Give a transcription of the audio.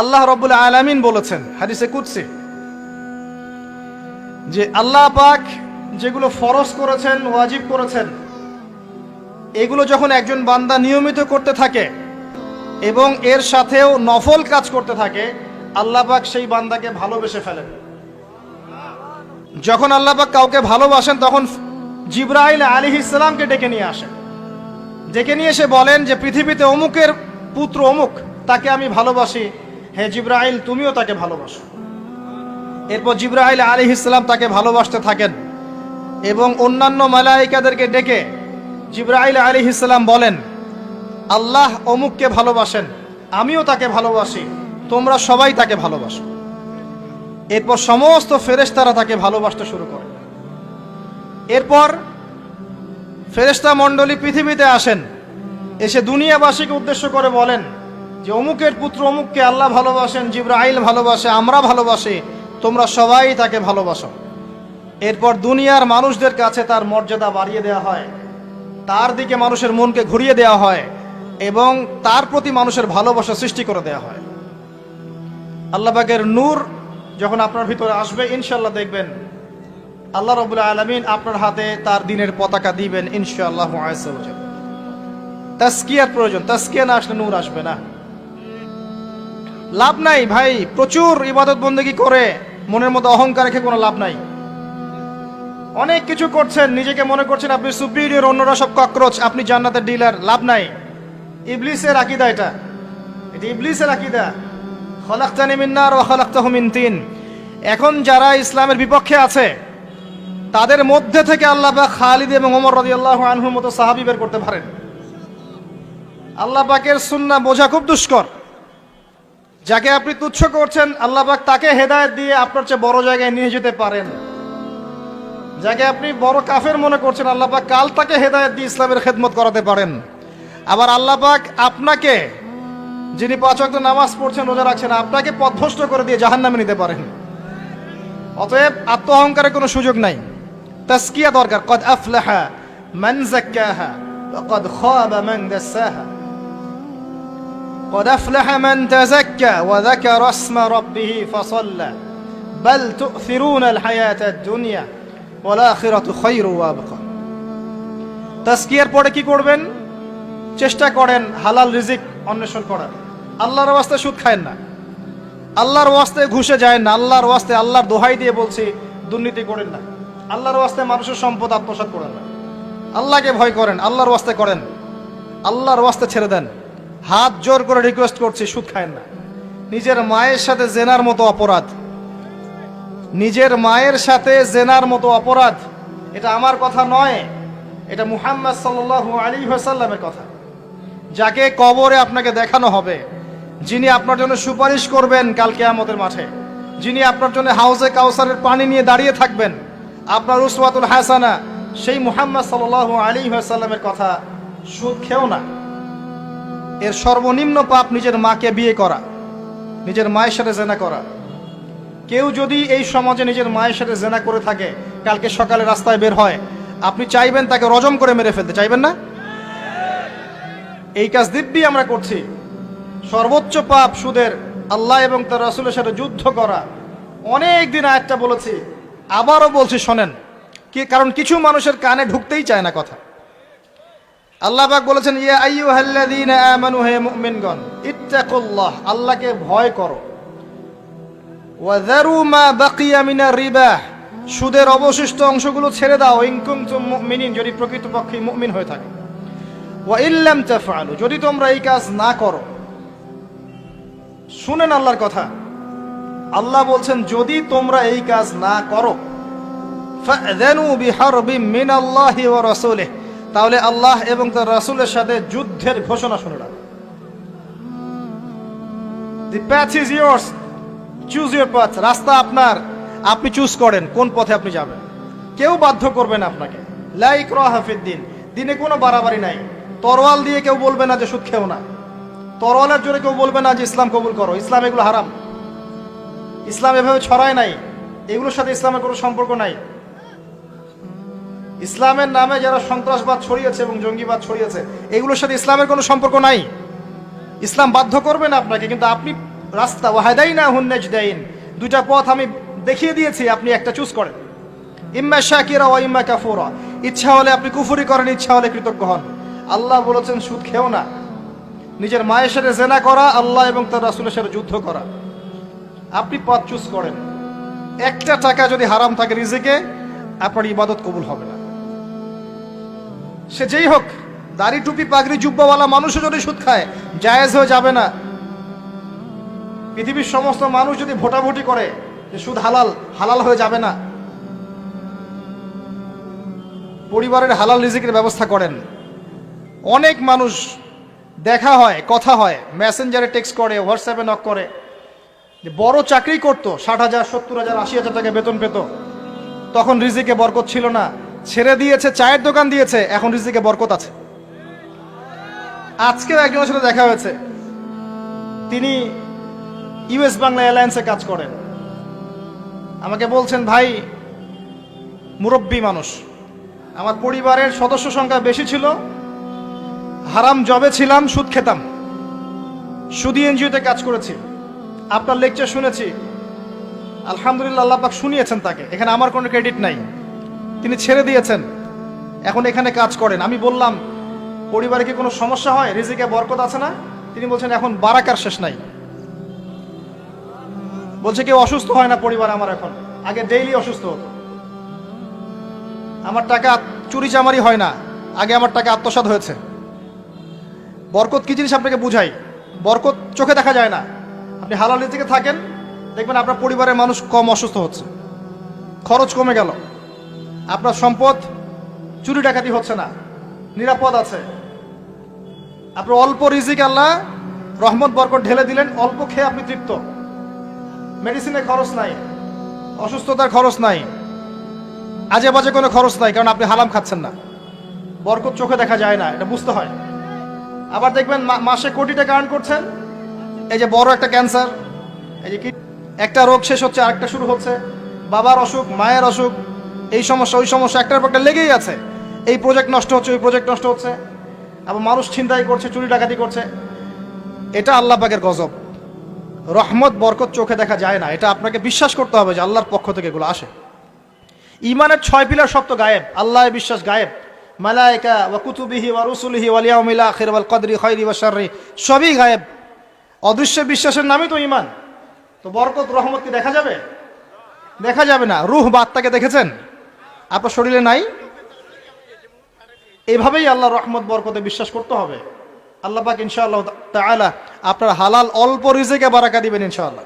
আল্লাহ রাব্বুল আলামিন বলেছেন হাদিসে কুদসি যে আল্লাহ পাক যেগুলো ফরজ করেছেন, ওয়াজিব করেছেন, এগুলো যখন একজন বান্দা নিয়মিত করতে থাকে এবং এর সাথেও নফল কাজ করতে থাকে, আল্লাহ পাক সেই বান্দাকে ভালোবেসে ফেলেন। যখন আল্লাহ পাক কাউকে ভালোবাসেন তখন জিবরাইল আলাইহিস সালামকে ডেকে নিয়ে আসেন, ডেকে নিয়ে এসে বলেন যে পৃথিবীতে অমুকের পুত্র অমুক, তাকে আমি ভালোবাসি, হে জিবরাইল তুমিও তাকে ভালোবাসো। এরপর জিবরাইল আলাইহিস সালাম তাকে ভালোবাসতে থাকেন এবং অন্যান্য মালায়েকাদেরকে ডেকে জিবরাইল আলাইহিস সালাম বলেন, আল্লাহ অমুককে ভালোবাসেন, আমিও তাকে ভালোবাসি, তোমরা সবাই তাকে ভালোবাসো। এরপর সমস্ত ফেরেশতারা তাকে ভালোবাসতে শুরু করে। এরপর ফেরেশতা মণ্ডলী পৃথিবীতে আসেন, এসে দুনিয়াবাসীকে উদ্দেশ্য করে বলেন যে অমুকের পুত্র অমুককে আল্লাহ ভালোবাসেন, জিবরাইল ভালোবাসে, আমরা ভালোবাসি, তোমরা সবাই তাকে ভালোবাসো। এরপর দুনিয়ার মানুষদের কাছে তার মর্যাদা বাড়িয়ে দেওয়া হয়, তার দিকে মানুষের মনকে ঘুরিয়ে দেওয়া হয় এবং তার প্রতি মানুষের ভালোবাসা সৃষ্টি করে দেওয়া হয়। আল্লাহ পাকের নূর যখন আপনার ভিতরে আসবে, ইনশাআল্লাহ দেখবেন আল্লাহ রাব্বুল আলামিন আপনার হাতে তার দ্বীনের পতাকা দিবেন ইনশাআল্লাহু আযজা ওয়া জাল্লা। তাজকিয়ার প্রয়োজন, তাজকিয়া না আসলে নূর আসবে না। লাভ নাই ভাই, প্রচুর ইবাদত বন্দেগী করে মনের মধ্যে অহংকার রেখে কোনো লাভ নাই। অনেক কিছু করছেন, নিজেকে মনে করছেন আপনি সুপিরিয়র, অন্যরা সব ককরোচ, আপনি জান্নাতের ডিলার, লাভ নাই। ইবলিসের আকীদা এটা ইবলিসের আকীদা, খলাকতানি মিন নার ওয়া খলাকতাহু মিন তিন। এখন যারা ইসলামের বিপক্ষে আছে তাদের মধ্যে থেকে আল্লাহ পাক খালিদ এবং ওমর রাদিয়াল্লাহু আনহুর মতো সাহাবী বের করতে পারেন। আল্লাহ পাকের সুন্নাহ বোঝা খুব দুষ্কর। যাকে আপনি তুচ্ছ করছেন আল্লাহ পাক তাকে হেদায়েত দিয়ে আপনার চেয়ে বড় জায়গায় নিয়ে যেতে পারেন। যাকে আপনি বড় কাফের মনে করছেন আল্লাহ পাক কাল তাকে হেদায়েত দিয়ে ইসলামের খেদমত করাতে পারেন। আবার আল্লাহ পাক আপনাকে, যিনি 5 ওয়াক্ত নামাজ পড়ছেন, রোজা রাখছেন, আপনাকে পথভ্রষ্ট করে দিয়ে জাহান্নামে নিতে পারেন। অতএব আত্ম অহংকারের কোনো সুযোগ নাই, তাজকিয়া দরকার। কদ আফলাহা মান যাক্কাহা ওয়া কদ খাবা মান দাসাহা। قد أفلح من تزكى وذكر اسم ربه فصلى بل تؤثرون الحياة الدنيا والآخرة خير وأبقى। তাজকিয়ার পরে কি করবেন? চেষ্টা করেন হালাল রিজিক অন্বেষণ করার। আল্লাহর ওয়াস্তে সুদ খায়েন না, আল্লাহর ওয়াস্তে ঘুষে যায় না, আল্লাহর ওয়াস্তে, আল্লাহর দোহাই দিয়ে বলছি দুর্নীতি করেন না, আল্লাহর ওয়াস্তে মানুষের সম্পদ আত্মসাৎ করেন না। আল্লাহকে ভয় করেন, আল্লাহর ওয়াস্তে করেন, আল্লাহর ওয়াস্তে ছেড়ে দেন। হাত জোর করে রিকোয়েস্ট করছি, সুদ খায়েন না। নিজের মায়ের সাথে জেনার মতো অপরাধ, নিজের মায়ের সাথে জেনার মতো অপরাধ, এটা আমার কথা নয়, এটা মুহাম্মদ সাল্লাল্লাহু আলাইহি ওয়াসাল্লামের কথা। যাকে কবরে আপনাকে দেখানো হবে, যিনি আপনার জন্য সুপারিশ করবেন কাল কিয়ামতের মাঠে, যিনি আপনার জন্য হাউজে কাউসারের পানি নিয়ে দাঁড়িয়ে থাকবেন, আপনার উসওয়াতুল হাসানা, সেই মুহাম্মদ সাল্লাল্লাহু আলাইহি ওয়াসাল্লামের কথা সুদ খেও না। এর সর্বনিম্ন পাপ নিজের মাকে বিয়ে করা, নিজের মায়ের সাথে জেনা করা। কেউ যদি এই সমাজে নিজের মায়ের সাথে জেনা করে থাকে, কালকে সকালে রাস্তায় বের হয়, আপনি চাইবেন তাকে রজম করে মেরে ফেলতে, চাইবেন না? এই কাজ দিব্যি আমরা করছি। সর্বোচ্চ পাপ সুদের, আল্লাহ এবং তার রাসূলের সাথে যুদ্ধ করা। অনেক দিন আয়াতটা বলেছি, আবারও বলছি, শোনেন কি, কারণ কিছু মানুষের কানে ঢুকতেই চায় না কথা। আল্লাহ পাক বলেছেন, ইয়া আইয়ুহাল্লাযীনা আমানু, হে মুমিনগণ, ইত্তাকুল্লাহ, আল্লাহকে ভয় করো, ওয়া যারু মা বাকিয়া মিনার রিবা, সুদের অবশিষ্ট অংশগুলো ছেড়ে দাও, ইন কুনতুম মুমিনিন, যদি প্রকৃতপক্ষে মুমিন হয়ে থাকে, ওয়া ইল্লাম তাফআলু, যদি তোমরা এই কাজ না করো। শুনেন আল্লাহর কথা, আল্লাহ বলছেন যদি তোমরা এই কাজ না করো, ফাযানু বিহারবিম মিনাল্লাহি ওয়া রাসূলিহি, তাহলে আল্লাহ এবং তার রাসূলের সাথে যুদ্ধের ঘোষণা শুনে রাখো। The path is yours, choose your path, রাস্তা আপনার, আপনি চুজ করেন কোন পথে আপনি যাবেন। কেউ বাধ্য করবে না আপনাকে। লা ইকরাহা ফিদ্দিন, দিনে কোনো বাড়াবাড়ি নাই। তরোয়াল দিয়ে কেউ বলবে না যে সুদ খেও না, তরোয়ালের জোরে কেউ বলবে না যে ইসলাম কবুল করো, ইসলাম এগুলো হারাম। ইসলাম এভাবে ছড়ায় নাই, এগুলোর সাথে ইসলামের কোনো সম্পর্ক নাই। ইসলামের নামে যারা সন্ত্রাসবাদ ছড়িয়েছে এবং জঙ্গিবাদ ছড়িয়েছে, এগুলোর সাথে ইসলামের কোনো সম্পর্ক নাই। ইসলাম বাধ্য করবে না আপনাকে, কিন্তু আপনি রাস্তা, ওয়াহাদাইনাহুন নাজদাইন, দুইটা পথ আমি দেখিয়ে দিয়েছি, আপনি একটা চুজ করেন। ইম্মা শাকিরা ওয়া ইম্মা কাফুরা, ইচ্ছা হলে আপনি কুফরি করেন, ইচ্ছা হলে কৃতজ্ঞ হন। আল্লাহ বলেছেন সুদ খেও না, নিজের মায়ের সাথে জেনা করা, আল্লাহ এবং তার রাসূলের সাথে যুদ্ধ করা। আপনি পথ চুজ করেন। একটা টাকা যদি হারাম থাকে রিজিকে, আপনার ইবাদত কবুল হবে না। সে যেই হোক, দাড়ি টুপি পাগড়ি জুব্বাওয়ালা মানুষও যদি সুদ খায়, জায়েজ হয়ে যাবে না। পৃথিবীর সমস্ত মানুষ যদি ভোটাভুটি করে যে সুদ হালাল, হালাল হয়ে যাবে না। পরিবারের হালাল রিজিকের ব্যবস্থা করেন। অনেক মানুষ দেখা হয়, কথা হয়, মেসেঞ্জারে টেক্সট করে, হোয়াটসঅ্যাপে নক করে, যে বড় চাকরি করতো, 60,000 70,000 80,000 টাকা বেতন পেত, তখন রিজিকে বরকত ছিল না, ছেড়ে দিয়েছে, চায়ের দোকান দিয়েছে, এখন রিজিকে বরকত আছে। আজকেও একজনের সাথে দেখা হয়েছে, তিনি ইউএস বাংলা এয়ারলাইন্সে কাজ করেন। আমাকে বলছেন, ভাই মুরব্বী মানুষ, আমার পরিবারের সদস্য সংখ্যা বেশি ছিল, হারাম জবে ছিলাম, সুদ খেতাম, সুদি এনজিওতে কাজ করেছি, আপনার লেকচার শুনেছি, আলহামদুলিল্লাহ আল্লাহ পাক শুনিয়েছেন তাকে, এখানে আমার কোনো ক্রেডিট নাই, তিনি ছেড়ে দিয়েছেন, এখন এখানে কাজ করেন। আমি বললাম, পরিবারে কি কোনো সমস্যা হয়, রিজিকে বরকত আছে না? তিনি বলছেন এখন বারাকার শেষ নাই। বলছে কেউ অসুস্থ হয় না পরিবার আমার এখন, আগে ডেইলি অসুস্থ হতো। আমার টাকা চুরি চামারি হয় না, আগে আমার টাকা আত্মসাৎ হয়েছে। বরকত কি জিনিস আপনাকে বুঝাই, বরকত চোখে দেখা যায় না। আপনি হালাল রিজিকে থাকেন, দেখবেন আপনার পরিবারের মানুষ কম অসুস্থ হচ্ছে, খরচ কমে গেল, আপনার সম্পদ চুরি ডাকাতি হচ্ছে না, নিরাপদ আছে। আপনার অল্প রিজিক আল্লাহ রহমত বরকত ঢেলে দিলেন, অল্প খেয়ে আপনি তৃপ্ত, মেডিসিনের খরচ নাই, অসুস্থতার খরচ নাই, আজে বাজে কোনো খরচ নাই, কারণ আপনি হারাম খাচ্ছেন না। বরকত চোখে দেখা যায় না, এটা বুঝতে হয়। আবার দেখবেন মাসে কোটি টাকা আর্ন করছেন, এই যে বড় একটা ক্যান্সার, এই যে একটা রোগ শেষ হচ্ছে আরেকটা শুরু হচ্ছে, বাবার অসুখ, মায়ের অসুখ, এই সমস্যা ওই সমস্যা, একটার পর একটা লেগেই আছে। এই প্রজেক্ট নষ্ট হচ্ছে, ওই প্রজেক্ট নষ্ট হচ্ছে, আবার মানুষ ছিনতাই করছে, চুরি ডাকাতি করছে। এটা আল্লাহ পাকের গজব। রহমত বরকত চোখে দেখা যায় না, এটা আপনাকে বিশ্বাস করতে হবে যে আল্লাহর পক্ষ থেকে এগুলো আসে। ইমানের 6 পিলার সব তো গায়েব, আল্লাহ বিশ্বাস গায়েব, মালায়েকা ওয়া কুতুবিহি ওয়া রুসুলিহি ওয়াল ইয়াউমিল আখির ওয়াল কদরি খাইরি ওয়া শাররি, সবই গায়েব। অদৃশ্য বিশ্বাসের নামই তো ঈমান। তো বরকত রহমত কি দেখা যাবে? দেখা যাবে না। রূহ বা আত্মাকে দেখেছেন? আপনার শরীরে নাই। এইভাবেই আল্লাহর রহমত বরকতে বিশ্বাস করতে হবে। আল্লাহ পাক ইনশাআল্লাহ তাআলা আপনার হালাল অল্প রিজিকে বারাকা দিবেন ইনশাআল্লাহ।